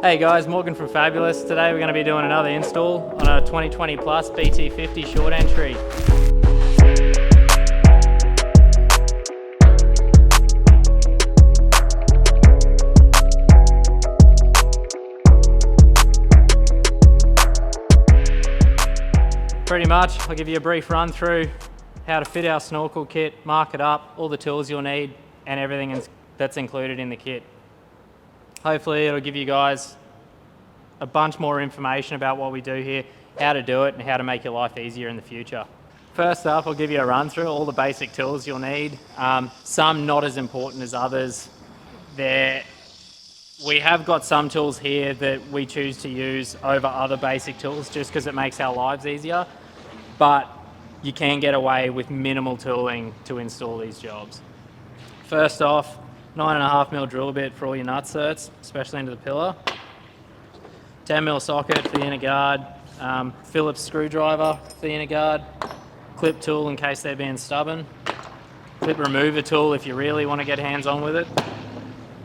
Hey guys, Morgan from Fabulous. Today we're going to be doing another install on a 2020 Plus BT50 short entry. Pretty much, I'll give you a brief run through how to fit our snorkel kit, mark it up, all the tools you'll need, and everything that's included in the kit. Hopefully it'll give you guys a bunch more information about what we do here, how to do it, and how to make your life easier in the future. First up, I'll give you a run through all the basic tools you'll need. Some not as important as others. We have got some tools here that we choose to use over other basic tools just because it makes our lives easier, but you can get away with minimal tooling to install these jobs. First off, 9.5mm drill bit for all your nut certs, especially into the pillar. 10mm socket for the inner guard. Phillips screwdriver for the inner guard. Clip tool in case they're being stubborn. Clip remover tool if you really want to get hands on with it.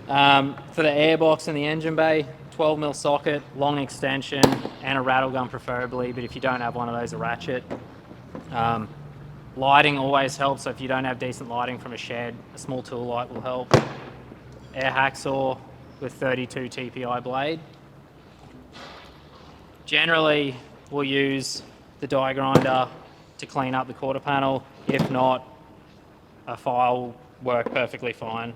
For the airbox and the engine bay, 12mm socket, long extension, and a rattle gun preferably, but if you don't have one of those, a ratchet. Lighting always helps, so if you don't have decent lighting from a shed, a small tool light will help. Air hacksaw with 32 TPI blade. Generally, we'll use the die grinder to clean up the quarter panel. If not, a file will work perfectly fine.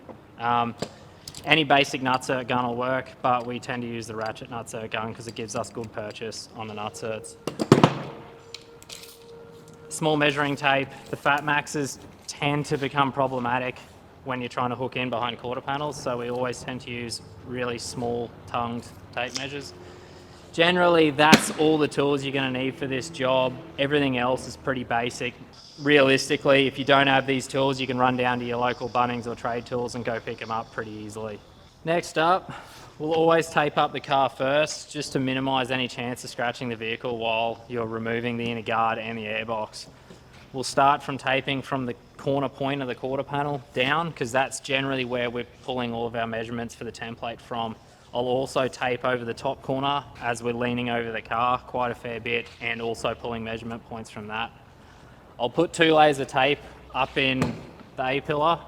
Any basic nutsert gun will work, but we tend to use the ratchet nutsert gun because it gives us good purchase on the nutserts. Small measuring tape. The fat maxes tend to become problematic when you're trying to hook in behind quarter panels, so we always tend to use really small tongued tape measures. Generally, that's all the tools you're going to need for this job. Everything else is pretty basic. Realistically, if you don't have these tools, you can run down to your local Bunnings or Trade Tools and go pick them up pretty easily. Next up, we'll always tape up the car first, just to minimize any chance of scratching the vehicle while you're removing the inner guard and the airbox. We'll start from taping from the corner point of the quarter panel down, because that's generally where we're pulling all of our measurements for the template from. I'll also tape over the top corner as we're leaning over the car quite a fair bit, and also pulling measurement points from that. I'll put 2 layers of tape up in the A-pillar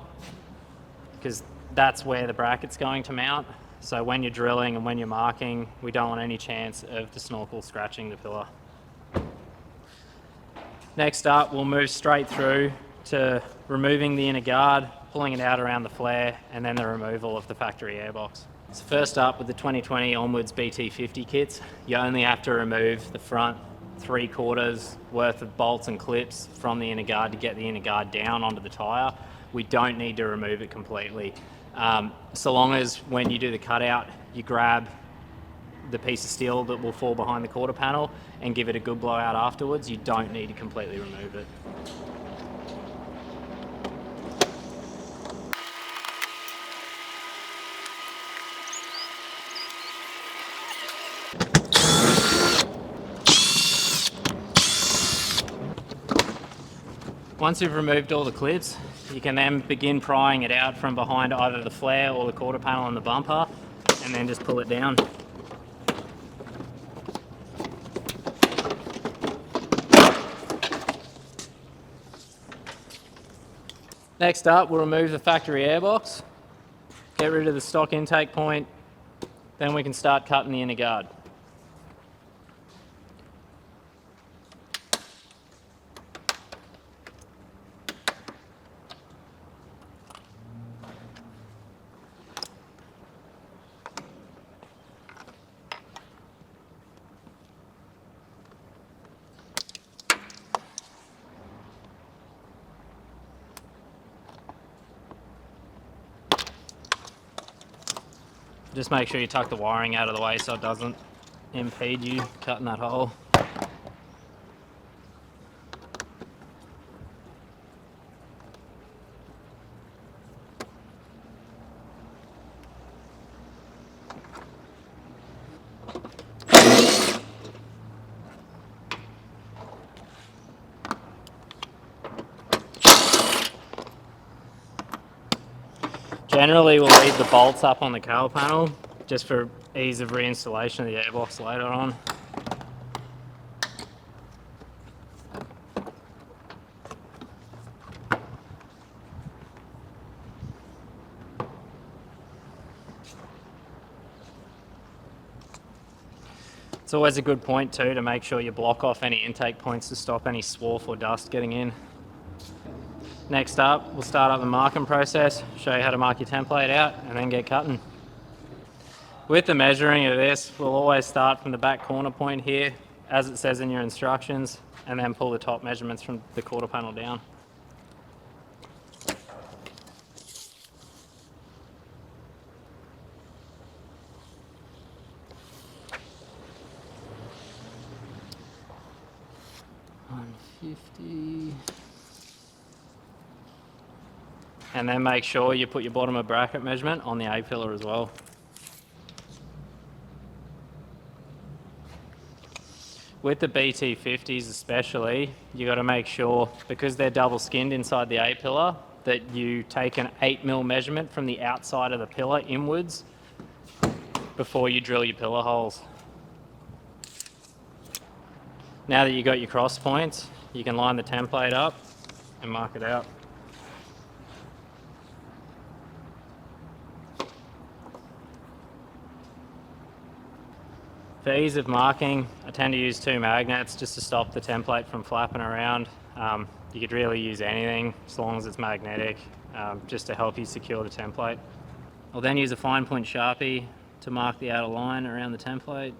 because that's where the bracket's going to mount. So when you're drilling and when you're marking, we don't want any chance of the snorkel scratching the pillar. Next up, we'll move straight through to removing the inner guard, pulling it out around the flare, and then the removal of the factory airbox. So first up, with the 2020 onwards BT50 kits, you only have to remove the front 3/4 worth of bolts and clips from the inner guard to get the inner guard down onto the tyre. We don't need to remove it completely. So long as when you do the cutout, you grab the piece of steel that will fall behind the quarter panel and give it a good blowout afterwards, you don't need to completely remove it. Once you've removed all the clips, you can then begin prying it out from behind either the flare or the quarter panel and the bumper, and then just pull it down. Next up, we'll remove the factory airbox, get rid of the stock intake point, then we can start cutting the inner guard. Just make sure you tuck the wiring out of the way so it doesn't impede you cutting that hole. Generally, we'll leave the bolts up on the cowl panel just for ease of reinstallation of the airbox later on. It's always a good point too to make sure you block off any intake points to stop any swarf or dust getting in. Next up, we'll start up the marking process, show you how to mark your template out, and then get cutting. With the measuring of this, we'll always start from the back corner point here, as it says in your instructions, and then pull the top measurements from the quarter panel down. And then make sure you put your bottom of bracket measurement on the A-pillar as well. With the BT50s especially, you got to make sure, because they're double skinned inside the A-pillar, that you take an 8mm measurement from the outside of the pillar inwards before you drill your pillar holes. Now that you've got your cross points, you can line the template up and mark it out. For ease of marking, I tend to use 2 magnets just to stop the template from flapping around. You could really use anything as long as it's magnetic, just to help you secure the template. I'll then use a fine point Sharpie to mark the outer line around the template.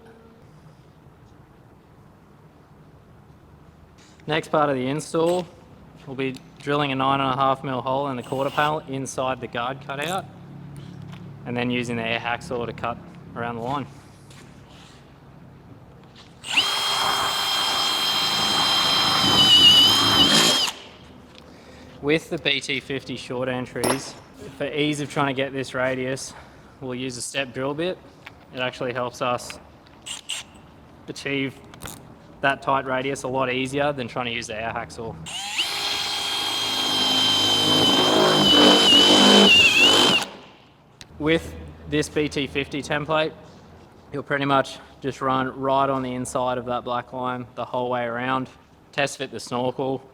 Next part of the install, we'll be drilling a 9.5mm hole in the quarter panel inside the guard cutout, and then using the air hacksaw to cut around the line. With the BT50 short entries, for ease of trying to get this radius, we'll use a step drill bit. It actually helps us achieve that tight radius a lot easier than trying to use the air hacksaw. With this BT50 template, you'll pretty much just run right on the inside of that black line the whole way around, test fit the snorkel,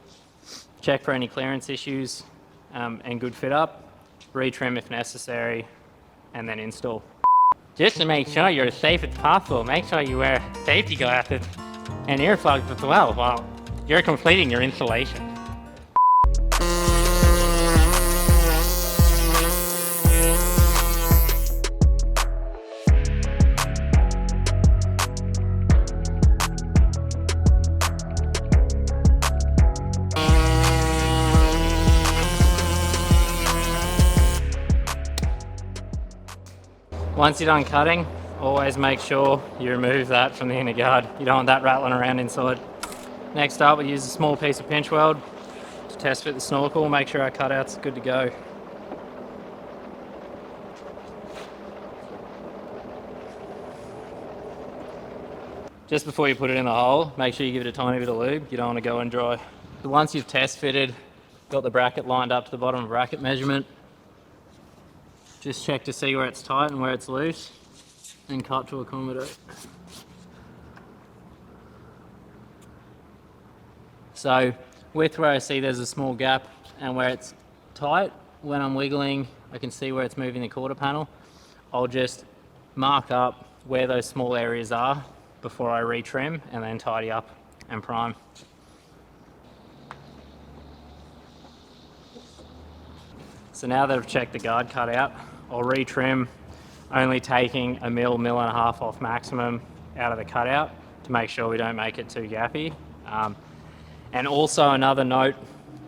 check for any clearance issues, and good fit up, retrim if necessary, and then install. Just to make sure you're as safe as possible, make sure you wear safety glasses and earplugs as well while you're completing your installation. Once you're done cutting, always make sure you remove that from the inner guard. You don't want that rattling around inside. Next up, we use a small piece of pinch weld to test fit the snorkel, make sure our cutout's good to go. Just before you put it in the hole, make sure you give it a tiny bit of lube. You don't want to go in dry. So once you've test fitted, got the bracket lined up to the bottom of bracket measurement, just check to see where it's tight and where it's loose, and cut to accommodate. So with where I see there's a small gap and where it's tight, when I'm wiggling, I can see where it's moving the quarter panel. I'll just mark up where those small areas are before I retrim, and then tidy up and prime. So now that I've checked the guard cutout, I'll retrim, only taking a mil and a half off maximum out of the cutout to make sure we don't make it too gappy. And also another note,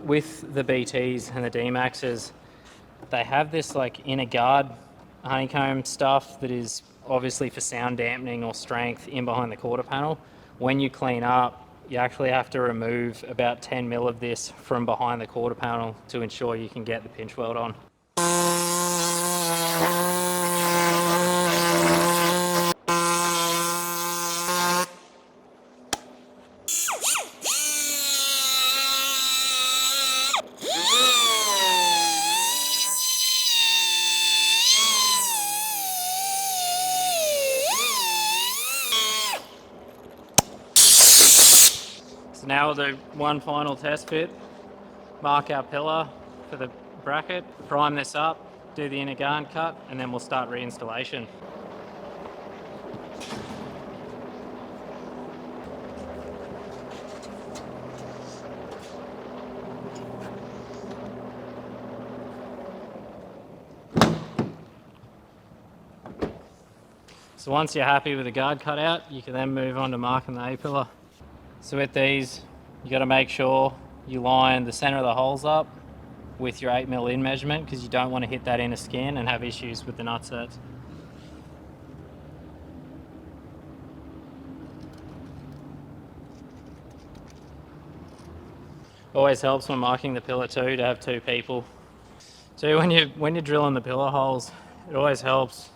with the BTs and the D-Maxes, they have this like inner guard honeycomb stuff that is obviously for sound dampening or strength in behind the quarter panel. When you clean up, you actually have to remove about 10mm of this from behind the quarter panel to ensure you can get the pinch weld on. So now we'll do one final test fit, mark our pillar for the bracket, prime this up, do the inner garn cut, and then we'll start reinstallation. So once you're happy with the guard cutout, you can then move on to marking the A-pillar. So with these, you got to make sure you line the center of the holes up with your 8mm in measurement, because you don't want to hit that inner skin and have issues with the nut sets. Always helps when marking the pillar too to have two people. So when you're drilling the pillar holes, it always helps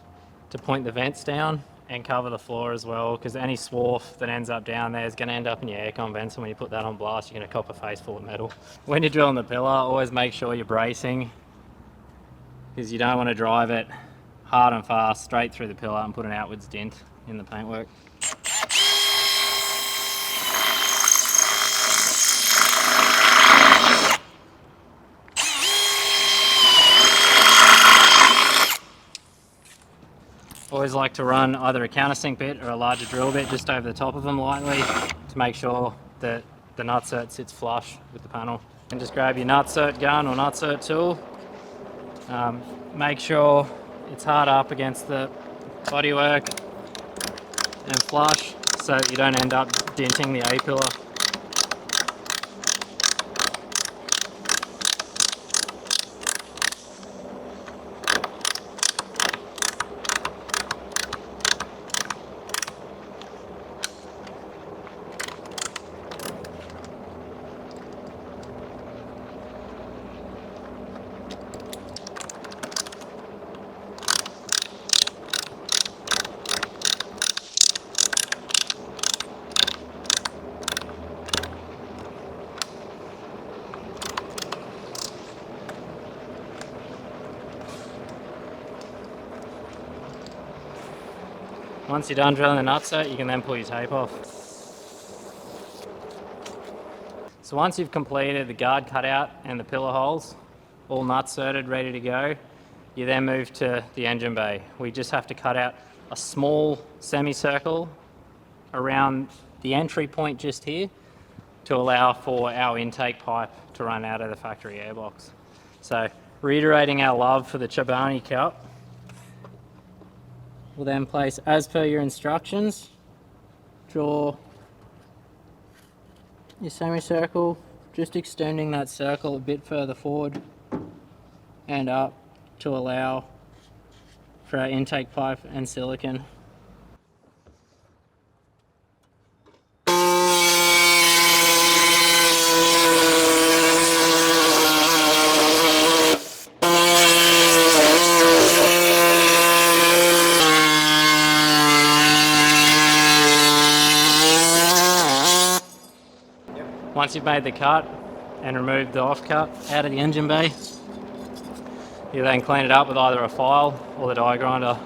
to point the vents down and cover the floor as well, because any swarf that ends up down there is going to end up in your aircon vents, and when you put that on blast, you're going to cop a face full of metal. When you're drilling the pillar, always make sure you're bracing, because you don't want to drive it hard and fast straight through the pillar and put an outwards dent in the paintwork. Always like to run either a countersink bit or a larger drill bit just over the top of them lightly to make sure that the nutsert sits flush with the panel. And just grab your nutsert gun or nutsert tool. Make sure it's hard up against the bodywork and flush so that you don't end up denting the A-pillar. Once you're done drilling the nutset, you can then pull your tape off. So once you've completed the guard cutout and the pillar holes, all nutserted, ready to go, you then move to the engine bay. We just have to cut out a small semicircle around the entry point just here to allow for our intake pipe to run out of the factory airbox. So reiterating our love for the Chobani cup, we'll then place, as per your instructions, draw your semicircle, just extending that circle a bit further forward and up to allow for our intake pipe and silicon. Once you've made the cut and removed the offcut out of the engine bay, you then clean it up with either a file or the die grinder.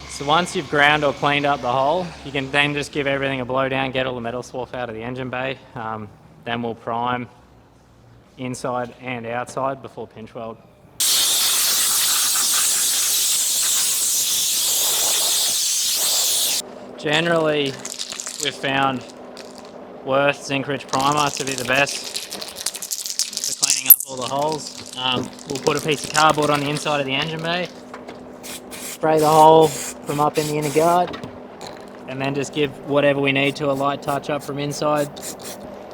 So once you've ground or cleaned up the hole, you can then just give everything a blow down, get all the metal swarf out of the engine bay. Then we'll prime inside and outside before pinch weld. Generally, we've found Worth Zinc Rich Primer to be the best for cleaning up all the holes. We'll put a piece of cardboard on the inside of the engine bay, spray the hole from up in the inner guard, and then just give whatever we need to a light touch up from inside.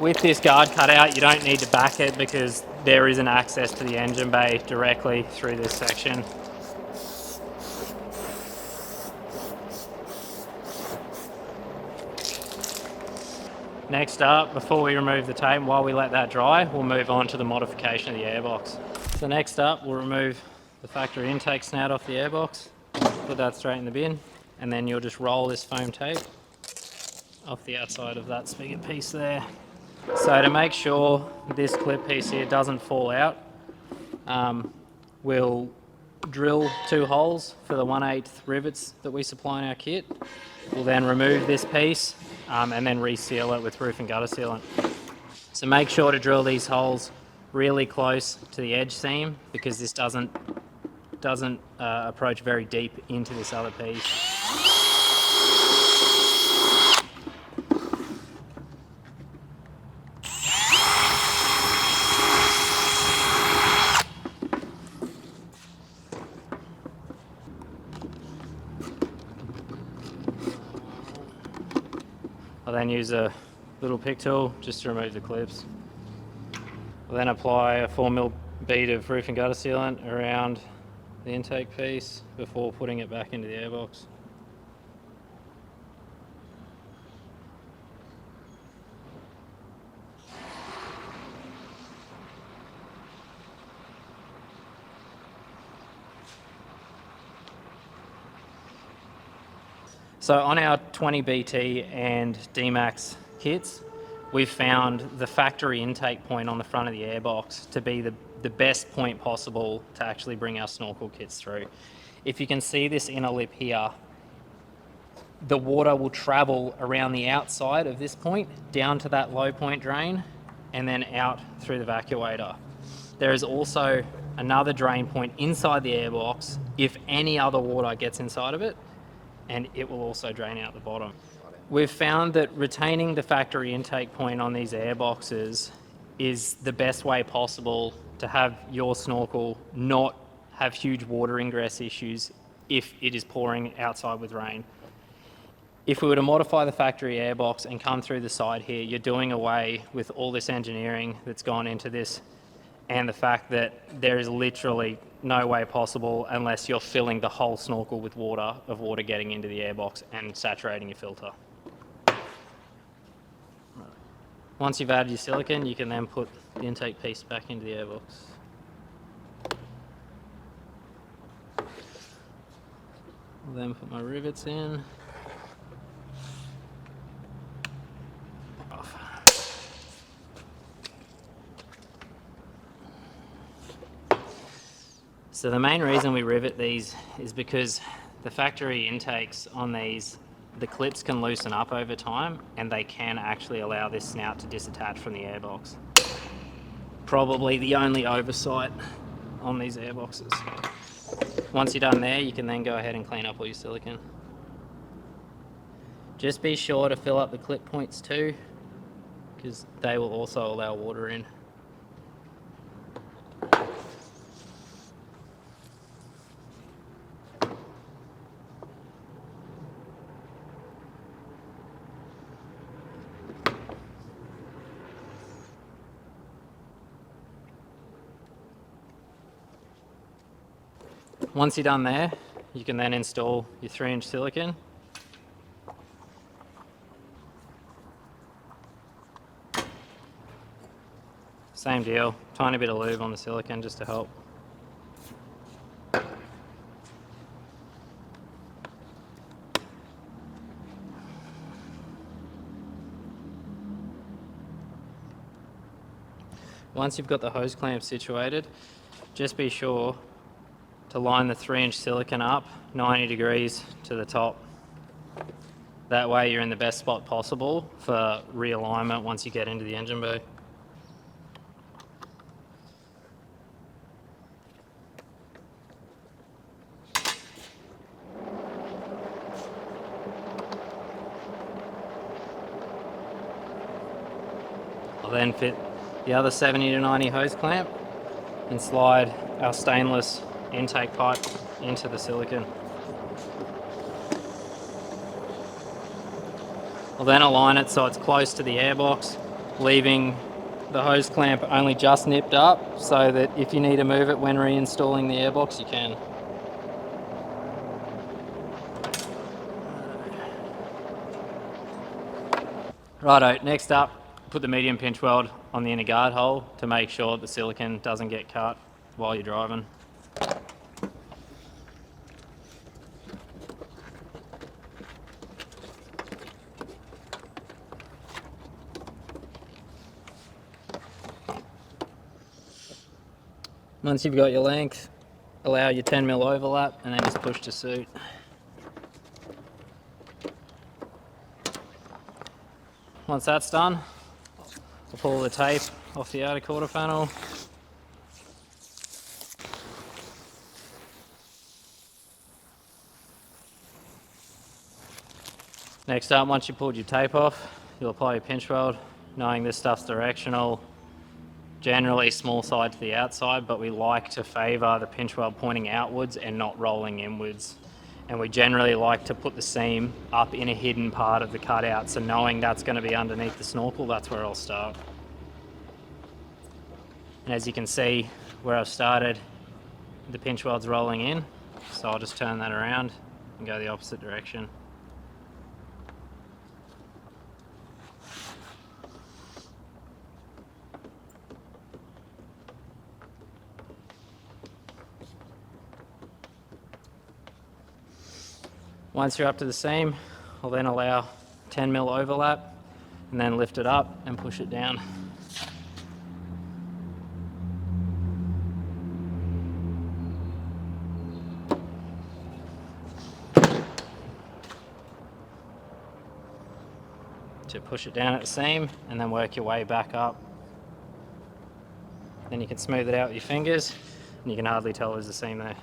With this guard cutout, you don't need to back it because there is an access to the engine bay directly through this section. Next up, before we remove the tape, while we let that dry, we'll move on to the modification of the airbox. So next up, we'll remove the factory intake snout off the airbox, put that straight in the bin, and then you'll just roll this foam tape off the outside of that spigot piece there. So to make sure this clip piece here doesn't fall out, we'll drill 2 holes for the 1/8 rivets that we supply in our kit. We'll then remove this piece and then reseal it with roof and gutter sealant. So make sure to drill these holes really close to the edge seam, because this doesn't approach very deep into this other piece. I'll then use a little pick tool just to remove the clips. I'll then apply a 4mm bead of roof and gutter sealant around the intake piece before putting it back into the airbox. So on our 20 BT and D-Max kits, we've found the factory intake point on the front of the airbox to be the best point possible to actually bring our snorkel kits through. If you can see this inner lip here, the water will travel around the outside of this point down to that low point drain and then out through the evacuator. There is also another drain point inside the airbox if any other water gets inside of it, and it will also drain out the bottom. We've found that retaining the factory intake point on these airboxes is the best way possible to have your snorkel not have huge water ingress issues if it is pouring outside with rain. If we were to modify the factory airbox and come through the side here, you're doing away with all this engineering that's gone into this, and the fact that there is literally no way possible unless you're filling the whole snorkel with water getting into the airbox and saturating your filter. Once you've added your silicone, you can then put the intake piece back into the airbox. I'll then put my rivets in. So the main reason we rivet these is because the factory intakes on these, the clips can loosen up over time and they can actually allow this snout to disattach from the airbox. Probably the only oversight on these airboxes. Once you're done there, you can then go ahead and clean up all your silicone. Just be sure to fill up the clip points too, because they will also allow water in. Once you're done there, you can then install your 3-inch silicone. Same deal, tiny bit of lube on the silicone just to help. Once you've got the hose clamp situated, just be sure to line the 3-inch silicone up 90 degrees to the top. That way you're in the best spot possible for realignment once you get into the engine bay. I'll then fit the other 70 to 90 hose clamp and slide our stainless intake pipe into the silicone. I'll then align it so it's close to the airbox, leaving the hose clamp only just nipped up so that if you need to move it when reinstalling the airbox, you can. Righto, next up, put the medium pinch weld on the inner guard hole to make sure the silicone doesn't get cut while you're driving. Once you've got your length, allow your 10mm overlap and then just push to suit. Once that's done, I'll pull the tape off the outer quarter panel. Next up, once you pulled your tape off, you'll apply your pinch weld, knowing this stuff's directional, generally small side to the outside, but we like to favour the pinch weld pointing outwards and not rolling inwards. And we generally like to put the seam up in a hidden part of the cutout, so knowing that's going to be underneath the snorkel, that's where I'll start. And as you can see, where I've started, the pinch weld's rolling in, so I'll just turn that around and go the opposite direction. Once you're up to the seam, I'll then allow 10mm overlap and then lift it up and push it down. So push it down at the seam and then work your way back up. Then you can smooth it out with your fingers and you can hardly tell there's a seam there.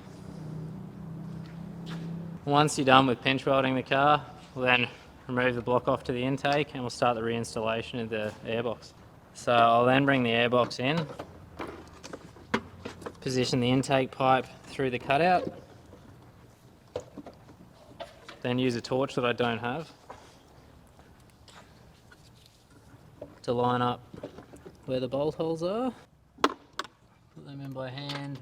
Once you're done with pinch welding the car, we'll then remove the block off to the intake and we'll start the reinstallation of the airbox. So I'll then bring the airbox in, position the intake pipe through the cutout, then use a torch that I don't have to line up where the bolt holes are. Put them in by hand.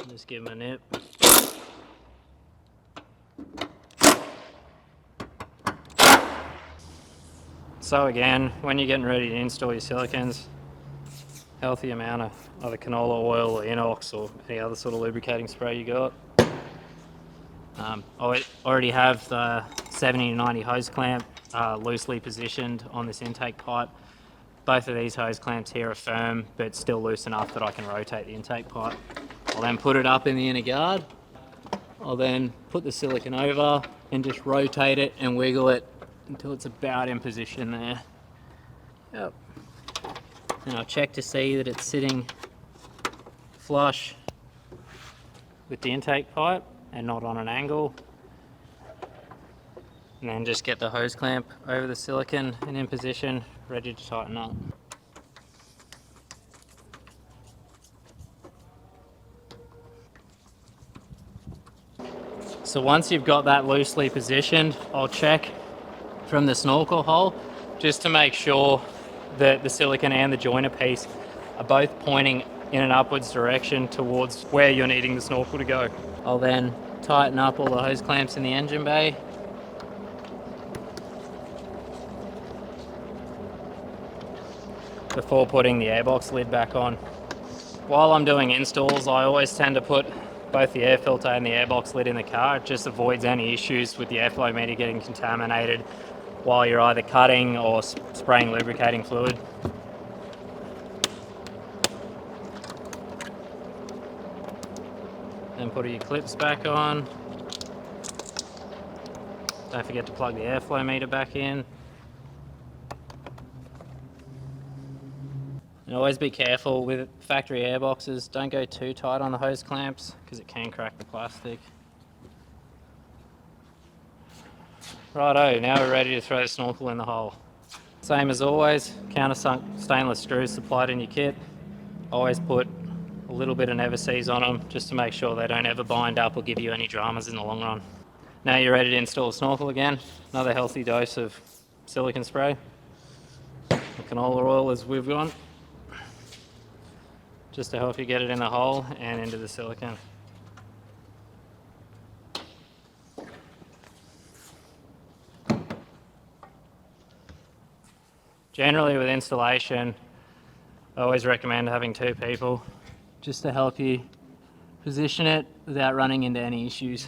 Just give them a nip. So again, when you're getting ready to install your silicons, healthy amount of either canola oil or inox or any other sort of lubricating spray you got. I already have the 70 to 90 hose clamp loosely positioned on this intake pipe. Both of these hose clamps here are firm, but still loose enough that I can rotate the intake pipe. I'll then put it up in the inner guard. I'll then put the silicon over and just rotate it and wiggle it until it's about in position there. Yep. And I'll check to see that it's sitting flush with the intake pipe and not on an angle. And then just get the hose clamp over the silicon and in position, ready to tighten up. So once you've got that loosely positioned, I'll check from the snorkel hole just to make sure that the silicon and the joiner piece are both pointing in an upwards direction towards where you're needing the snorkel to go. I'll then tighten up all the hose clamps in the engine bay. Before putting the airbox lid back on. While I'm doing installs, I always tend to put both the air filter and the airbox lid in the car. It just avoids any issues with the airflow meter getting contaminated while you're either cutting or spraying lubricating fluid. Then put your clips back on. Don't forget to plug the airflow meter back in. And always be careful with factory airboxes. Don't go too tight on the hose clamps because it can crack the plastic. Righto, now we're ready to throw the snorkel in the hole. Same as always, countersunk stainless screws supplied in your kit. Always put a little bit of Never-Seez on them just to make sure they don't ever bind up or give you any dramas in the long run. Now you're ready to install the snorkel again. Another healthy dose of silicone spray. The canola oil as we've gone, just to help you get it in the hole and into the silicone. Generally with installation, I always recommend having 2 people just to help you position it without running into any issues.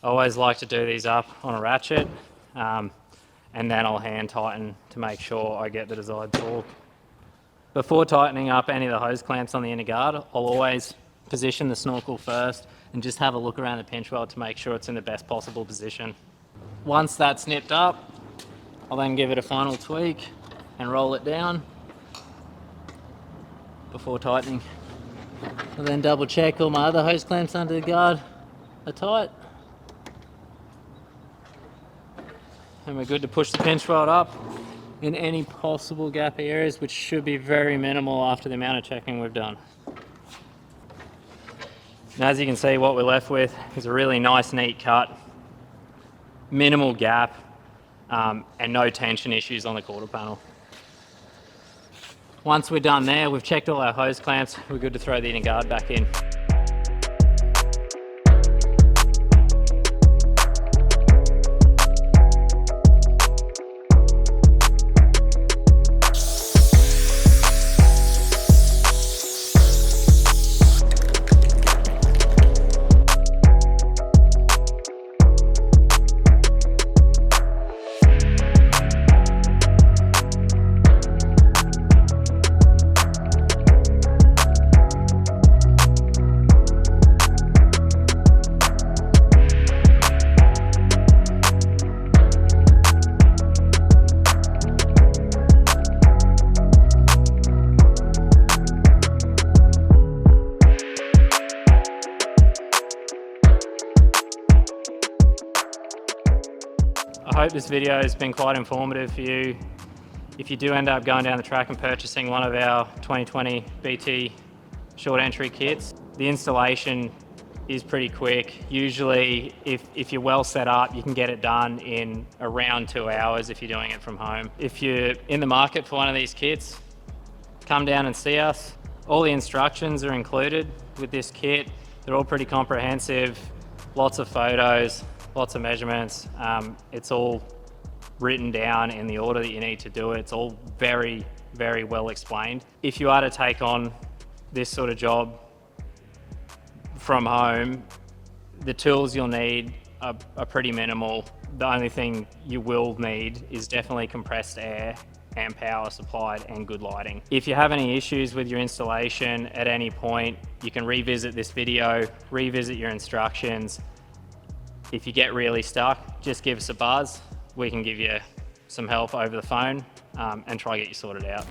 I always like to do these up on a ratchet, and then I'll hand tighten to make sure I get the desired torque. Before tightening up any of the hose clamps on the inner guard, I'll always position the snorkel first and just have a look around the pinch weld to make sure it's in the best possible position. Once that's nipped up, I'll then give it a final tweak and roll it down before tightening. I'll then double check all my other hose clamps under the guard are tight. And we're good to push the pinch weld up in any possible gap areas, which should be very minimal after the amount of checking we've done. And as you can see, what we're left with is a really nice, neat cut, minimal gap, and no tension issues on the quarter panel. Once we're done there, we've checked all our hose clamps, we're good to throw the inner guard back in. I hope this video has been quite informative for you. If you do end up going down the track and purchasing one of our 2020 BT short entry kits, the installation is pretty quick. Usually, if you're well set up, you can get it done in around 2 hours if you're doing it from home. If you're in the market for one of these kits, come down and see us. All the instructions are included with this kit. They're all pretty comprehensive, lots of photos, lots of measurements. It's all written down in the order that you need to do it. It's all very, very well explained. If you are to take on this sort of job from home, the tools you'll need are pretty minimal. The only thing you will need is definitely compressed air and power supplied and good lighting. If you have any issues with your installation at any point, you can revisit this video, revisit your instructions. If you get really stuck, just give us a buzz. We can give you some help over the phone and try to get you sorted out.